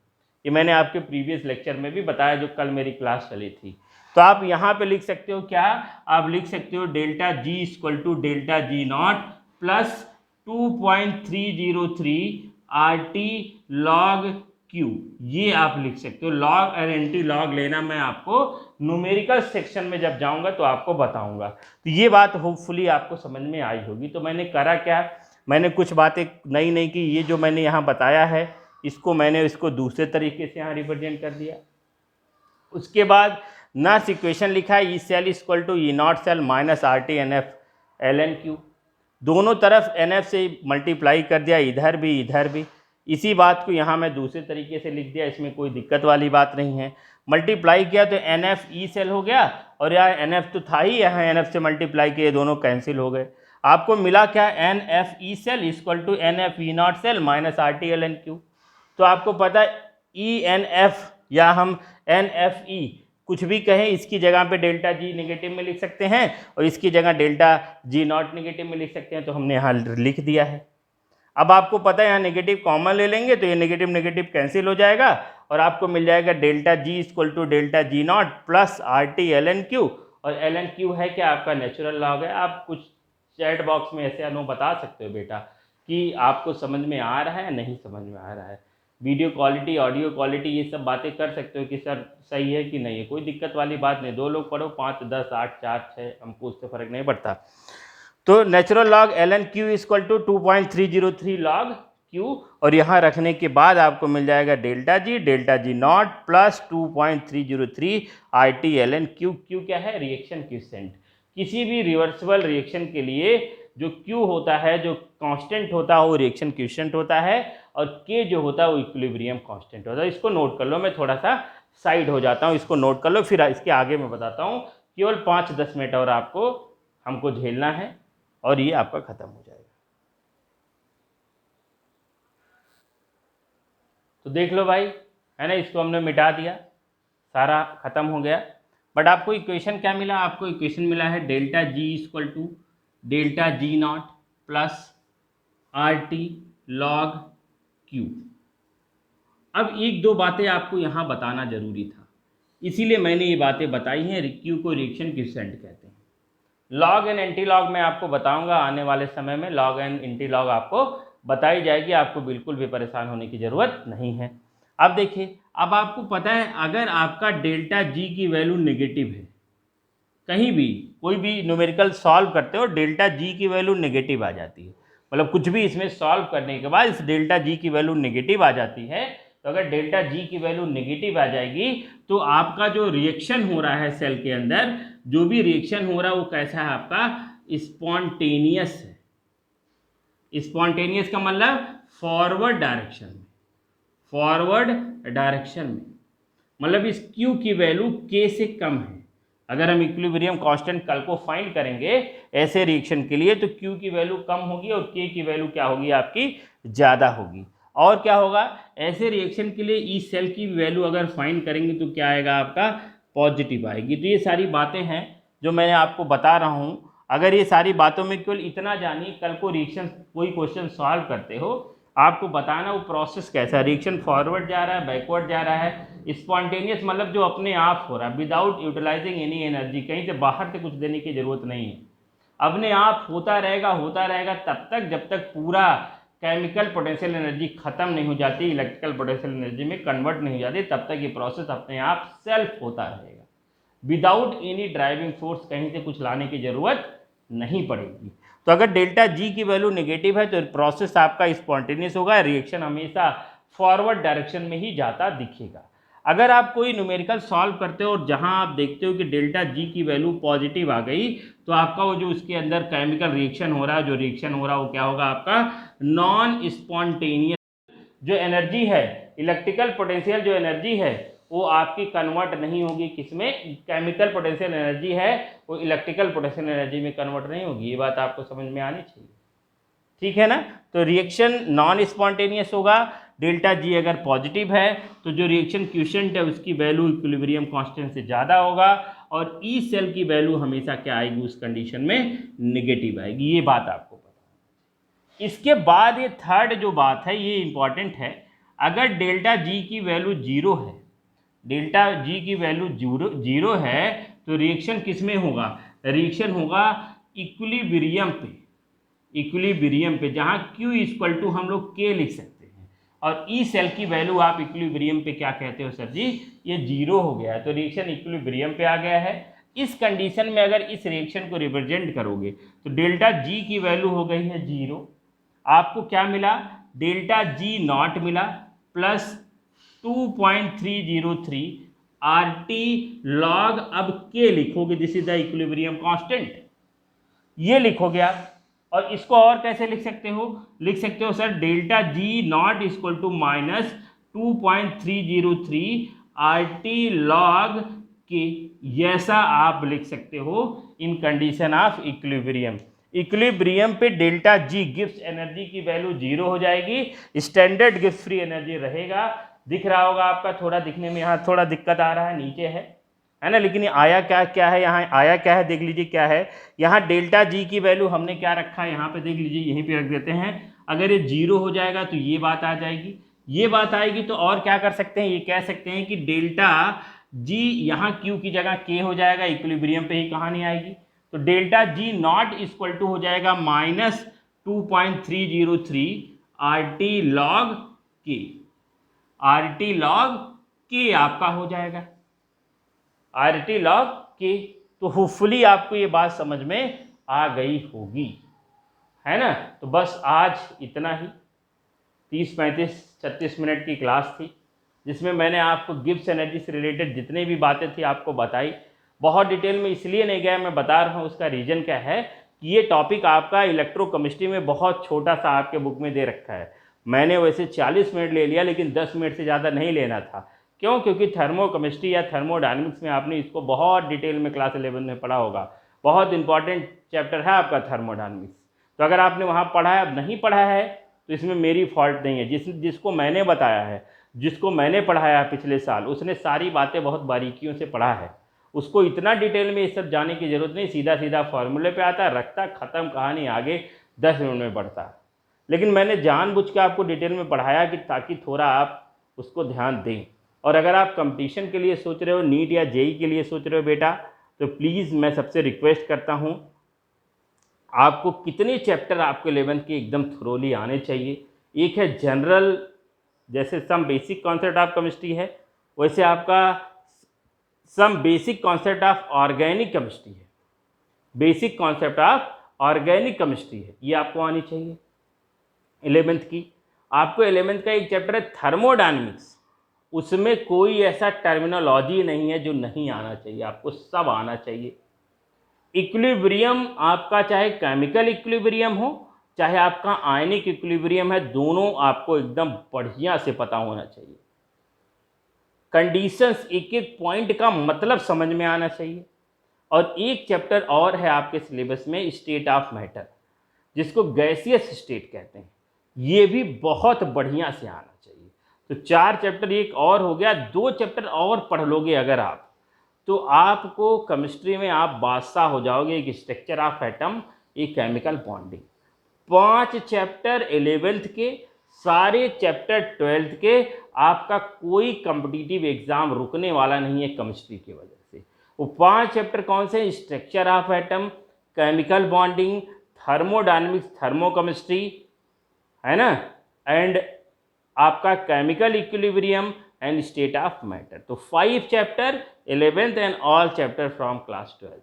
ये मैंने आपके प्रीवियस लेक्चर में भी बताया जो कल मेरी क्लास चली थी। तो आप यहाँ पे लिख सकते हो क्या, आप लिख सकते हो delta G equal to delta G naught plus 2.303 R T log Q. ये आप लिख सकते हो। लॉग और एंटी लॉग लेना मैं आपको न्यूमेरिकल सेक्शन में जब जाऊंगा तो आपको बताऊंगा। तो ये बात होपफुली आपको समझ में आई होगी। तो मैंने करा क्या, मैंने कुछ बातें नई नई की, ये जो मैंने यहाँ बताया है इसको मैंने इसको दूसरे तरीके से यहाँ रिप्रेजेंट कर दिया। उसके बाद नर्स इक्वेशन लिखा है, E cell equal to E naught cell minus R T N F L N Q. दोनों तरफ एन एफ से मल्टीप्लाई कर दिया, इधर भी इधर भी। इसी बात को यहाँ मैं दूसरे तरीके से लिख दिया, इसमें कोई दिक्कत वाली बात नहीं है। मल्टीप्लाई किया तो एन एफ ई सेल हो गया और यहाँ एन एफ तो था ही, यहाँ एन एफ से मल्टीप्लाई किए, दोनों कैंसिल हो गए। आपको मिला क्या, N F E cell equal to N F E naught cell minus R T L N Q. तो आपको पता है ई एन एफ या हम एन एफ ई कुछ भी कहें, इसकी जगह पे डेल्टा जी नेगेटिव में लिख सकते हैं और इसकी जगह डेल्टा जी नॉट नेगेटिव में लिख सकते हैं, तो हमने यहाँ लिख दिया है। अब आपको पता है यहाँ नेगेटिव कॉमन ले लेंगे तो ये नेगेटिव नेगेटिव कैंसिल हो जाएगा और आपको मिल जाएगा delta G equal to delta G naught plus R T L N Q. और एल एन क्यू है क्या, आपका नेचुरल लॉग है। आप कुछ चैट बॉक्स में ऐसे अनु बता सकते हो बेटा कि आपको समझ में आ रहा है नहीं समझ में आ रहा है। वीडियो क्वालिटी, ऑडियो क्वालिटी, ये सब बातें कर सकते हो कि सर सही है कि नहीं है, कोई दिक्कत वाली बात नहीं। 2 लोग पढ़ो, 5, 10, 8, 4, 6, हमको उससे फ़र्क नहीं पड़ता। तो natural log L N Q equal to 2.303 log Q, और यहाँ रखने के बाद आपको मिल जाएगा delta G naught plus 2.303 R T L N Q. Q क्या है, रिएक्शन क्यूसेंट। किसी भी रिवर्सिबल रिएक्शन के लिए जो Q होता है, जो कांस्टेंट होता है, वो रिएक्शन क्यूसेंट होता है, और K जो होता है वो इक्विलिब्रियम कांस्टेंट होता है। इसको नोट कर लो, मैं थोड़ा सा साइड हो जाता हूँ, इसको नोट कर लो, फिर इसके आगे मैं बताता हूँ। केवल 5-10 मिनट और आपको हमको झेलना है और ये आपका खत्म हो जाएगा। तो देख लो भाई, है ना, इसको हमने मिटा दिया, सारा खत्म हो गया। बट आपको इक्वेशन क्या मिला, आपको इक्वेशन मिला है delta G equal to delta G naught plus R T log Q. अब 1-2 बातें आपको यहाँ बताना जरूरी था, इसीलिए मैंने ये बातें बताई हैं। क्यू को रिएक्शन क्यूसेंट कहते हैं। लॉग एंड एंटी लॉग मैं आपको बताऊंगा आने वाले समय में, लॉग एंड एंटी लॉग आपको बताई जाएगी, आपको बिल्कुल भी परेशान होने की ज़रूरत नहीं है। अब देखिए, अब आपको पता है अगर आपका डेल्टा जी की वैल्यू नेगेटिव है, कहीं भी कोई भी न्यूमेरिकल सॉल्व करते हो डेल्टा जी की वैल्यू नेगेटिव आ जाती है, मतलब कुछ भी इसमें सॉल्व करने के बाद इस डेल्टा जी की वैल्यू नेगेटिव आ जाती है। तो अगर डेल्टा जी की वैल्यू नेगेटिव आ जाएगी तो आपका जो रिएक्शन हो रहा है सेल के अंदर, जो भी रिएक्शन हो रहा है वो कैसा है, आपका स्पॉन्टेनियस है। स्पॉन्टेनियस का मतलब फॉरवर्ड डायरेक्शन में, फॉरवर्ड डायरेक्शन में, मतलब इस Q की वैल्यू K से कम है। अगर हम इक्विलिब्रियम कांस्टेंट कल को फाइंड करेंगे ऐसे रिएक्शन के लिए, तो Q की वैल्यू कम होगी और K की वैल्यू क्या होगी, आपकी ज़्यादा होगी। और क्या होगा, ऐसे रिएक्शन के लिए ई सेल की वैल्यू अगर फाइंड करेंगे तो क्या आएगा, आपका पॉजिटिव आएगी। तो ये सारी बातें हैं जो मैंने आपको बता रहा हूँ। अगर ये सारी बातों में केवल इतना जानिए, कल को रिएक्शन कोई क्वेश्चन सॉल्व करते हो, आपको बताना वो प्रोसेस कैसा है, रिएक्शन फॉरवर्ड जा रहा है, बैकवर्ड जा रहा है। स्पॉन्टेनियस मतलब जो अपने आप हो रहा है, विदाउट यूटिलाइजिंग एनी एनर्जी, कहीं से बाहर से कुछ देने की जरूरत नहीं है, अपने आप होता रहेगा तब तक जब तक पूरा केमिकल पोटेंशियल एनर्जी खत्म नहीं हो जाती, इलेक्ट्रिकल पोटेंशियल एनर्जी में कन्वर्ट नहीं हो जाती, तब तक ये प्रोसेस अपने आप सेल्फ होता रहेगा, विदाउट एनी ड्राइविंग फोर्स, कहीं से कुछ लाने की जरूरत नहीं पड़ेगी। तो अगर डेल्टा जी की वैल्यू नेगेटिव है तो प्रोसेस आपका स्पॉन्टेनियस होगा, रिएक्शन हमेशा फॉरवर्ड डायरेक्शन में ही जाता दिखेगा। अगर आप कोई न्यूमेरिकल सॉल्व करते हो और जहां आप देखते हो कि डेल्टा जी की वैल्यू पॉजिटिव आ गई, तो आपका वो जो उसके अंदर केमिकल रिएक्शन हो रहा है, जो रिएक्शन हो रहा है वो क्या होगा, आपका नॉन स्पॉन्टेनियस। जो एनर्जी है, इलेक्ट्रिकल पोटेंशियल जो एनर्जी है वो आपकी कन्वर्ट नहीं होगी, किसमें, केमिकल पोटेंशियल एनर्जी है वो इलेक्ट्रिकल पोटेंशियल एनर्जी में कन्वर्ट नहीं होगी। ये बात आपको समझ में आनी चाहिए, ठीक है ना। तो रिएक्शन नॉन स्पॉन्टेनियस होगा, डेल्टा जी अगर पॉजिटिव है तो जो रिएक्शन क्यूसेंट है उसकी वैल्यू इक्विलिब्रियम कांस्टेंट से ज़्यादा होगा, और ई सेल की वैल्यू हमेशा क्या आएगी, उस कंडीशन में नेगेटिव आएगी। ये बात आपको पता है। इसके बाद ये थर्ड जो बात है ये इंपॉर्टेंट है, अगर डेल्टा जी की वैल्यू जीरो है, डेल्टा जी की वैल्यू जीरो है तो रिएक्शन किस में होगा, रिएक्शन होगा इक्विलिब्रियम पे, इक्विलिब्रियम पे, जहाँ Q इक्वल टू हम लोग K लिख सकते हैं, और ई सेल की वैल्यू आप इक्विलिब्रियम पे क्या कहते हो सर जी, ये जीरो हो गया है, तो रिएक्शन इक्विलिब्रियम पे आ गया है। इस कंडीशन में अगर इस रिएक्शन को रिप्रेजेंट करोगे तो डेल्टा जी की वैल्यू हो गई है जीरो, आपको क्या मिला, डेल्टा जी नॉट मिला प्लस 2.303 आर टी लॉग, अब K लिखोगे, this is the equilibrium constant, ये लिखोगे आप। और इसको और कैसे लिख सकते हो, लिख सकते हो sir delta G naught equal to minus 2.303 R T log K, ऐसा आप लिख सकते हो in condition of equilibrium. Equilibrium पे डेल्टा जी गिब्स एनर्जी की वैल्यू जीरो हो जाएगी, स्टैंडर्ड गिब्स फ्री एनर्जी रहेगा। दिख रहा होगा आपका, थोड़ा दिखने में यहाँ थोड़ा दिक्कत आ रहा है, नीचे है, है ना। लेकिन ये आया क्या क्या है, यहाँ आया क्या है देख लीजिए क्या है। यहाँ डेल्टा जी की वैल्यू हमने क्या रखा है, यहाँ पे देख लीजिए, यहीं पे रख देते हैं। अगर ये 0 हो जाएगा तो ये बात आ जाएगी, ये बात आएगी तो और क्या कर सकते हैं, ये कह सकते हैं कि डेल्टा जी यहाँ क्यू की जगह के हो जाएगा, इक्विलिब्रियम पे ही कहानी आएगी। तो delta G naught equal to हो जाएगा -2.303 RT log के, RT log के आपका हो जाएगा, RT log के। तो होपफुली आपको ये बात समझ में आ गई होगी, है ना। तो बस आज इतना ही, 30-35-36 मिनट की क्लास थी, जिसमें मैंने आपको गिब्स एनर्जी से रिलेटेड जितनी भी बातें थी आपको बताई। बहुत डिटेल में इसलिए नहीं गया, मैं बता रहा हूँ उसका रीज़न क्या है कि ये टॉपिक आपका इलेक्ट्रोकेमिस्ट्री में बहुत छोटा सा आपके बुक में दे रखा है। मैंने वैसे 40 मिनट ले लिया, लेकिन 10 मिनट से ज़्यादा नहीं लेना था। क्यों? क्योंकि थर्मोकेमिस्ट्री या थर्मोडायनेमिक्स में आपने इसको बहुत डिटेल में क्लास 11 में पढ़ा होगा। बहुत इंपॉर्टेंट चैप्टर है आपका थर्मोडायनेमिक्स। तो अगर आपने वहाँ पढ़ा है, अब नहीं पढ़ा है, तो इसमें मेरी फॉल्ट नहीं है। जिसको मैंने बताया है, जिसको मैंने पढ़ाया पिछले साल, उसने सारी बातें बहुत बारीकियों से पढ़ा है। उसको इतना डिटेल में ये सब जाने की ज़रूरत नहीं, सीधा सीधा फार्मूले पे आता, रखता, ख़त्म, कहानी आगे, 10 मिनट में बढ़ता। लेकिन मैंने जानबूझ के आपको डिटेल में पढ़ाया कि ताकि थोड़ा आप उसको ध्यान दें। और अगर आप कंपटीशन के लिए सोच रहे हो, नीट या जेई के लिए सोच रहे हो बेटा, तो प्लीज़ मैं सबसे रिक्वेस्ट करता हूँ, आपको कितने चैप्टर आपके 11th के एकदम थ्रोली आने चाहिए। एक है जनरल, जैसे some basic concept of chemistry है, वैसे आपका some basic concept of organic chemistry है, basic concept of organic chemistry है, ये आपको आनी चाहिए 11th की। आपको 11th का एक चैप्टर है थर्मोडायनेमिक्स, उसमें कोई ऐसा टर्मिनोलॉजी नहीं है जो नहीं आना चाहिए, आपको सब आना चाहिए। इक्विलिब्रियम आपका चाहे केमिकल इक्विलिब्रियम हो, चाहे आपका आयनिक इक्विलिब्रियम है, दोनों आपको एकदम बढ़िया से पता होना चाहिए। कंडीशंस, एक एक पॉइंट का मतलब समझ में आना चाहिए। और एक चैप्टर और है आपके सिलेबस में, स्टेट ऑफ मैटर, जिसको गैसियस स्टेट कहते हैं, ये भी बहुत बढ़िया से आना चाहिए। तो 4 चैप्टर, एक और हो गया, 2 चैप्टर और पढ़ लोगे अगर आप, तो आपको केमिस्ट्री में आप बादशाह हो जाओगे। एक स्ट्रक्चर ऑफ एटम, एक केमिकल बॉन्डिंग, 5 चैप्टर 11th के, सारे चैप्टर 12th के। आपका कोई कॉम्पिटिटिव एग्जाम रुकने वाला नहीं है केमिस्ट्री की वजह से। वो 5 चैप्टर कौन से? Structure of atom, chemical bonding, thermodynamics, thermochemistry, है ना, एंड आपका chemical equilibrium and state of matter. तो 5 chapter 11th and all chapter from class 12th।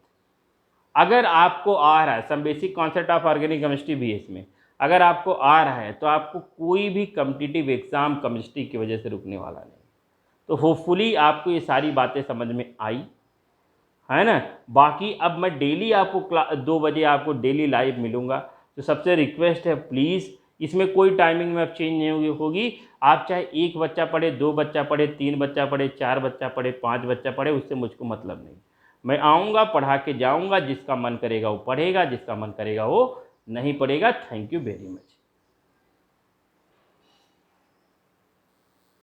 अगर आपको आ रहा है some basic concept of organic chemistry भी है इसमें, अगर आपको आ रहा है तो आपको कोई भी कॉम्पिटिटिव एग्जाम केमिस्ट्री की वजह से रुकने वाला नहीं। तो होपफुली आपको ये सारी बातें समझ में आई, है ना। बाकी अब मैं डेली आपको 2 बजे आपको डेली लाइव मिलूँगा। तो सबसे रिक्वेस्ट है प्लीज़, इसमें कोई टाइमिंग में अब चेंज नहीं होगी। आप चाहे 1 बच्चा पढ़े, 2 बच्चा पढ़े, 3 बच्चा पढ़े, 4 बच्चा पढ़े, 5 बच्चा पढ़े, उससे मुझको मतलब नहीं। मैं आऊँगा, पढ़ा के जाऊँगा, जिसका मन करेगा वो पढ़ेगा, जिसका मन करेगा वो नहीं पढ़ेगा। Thank you very much.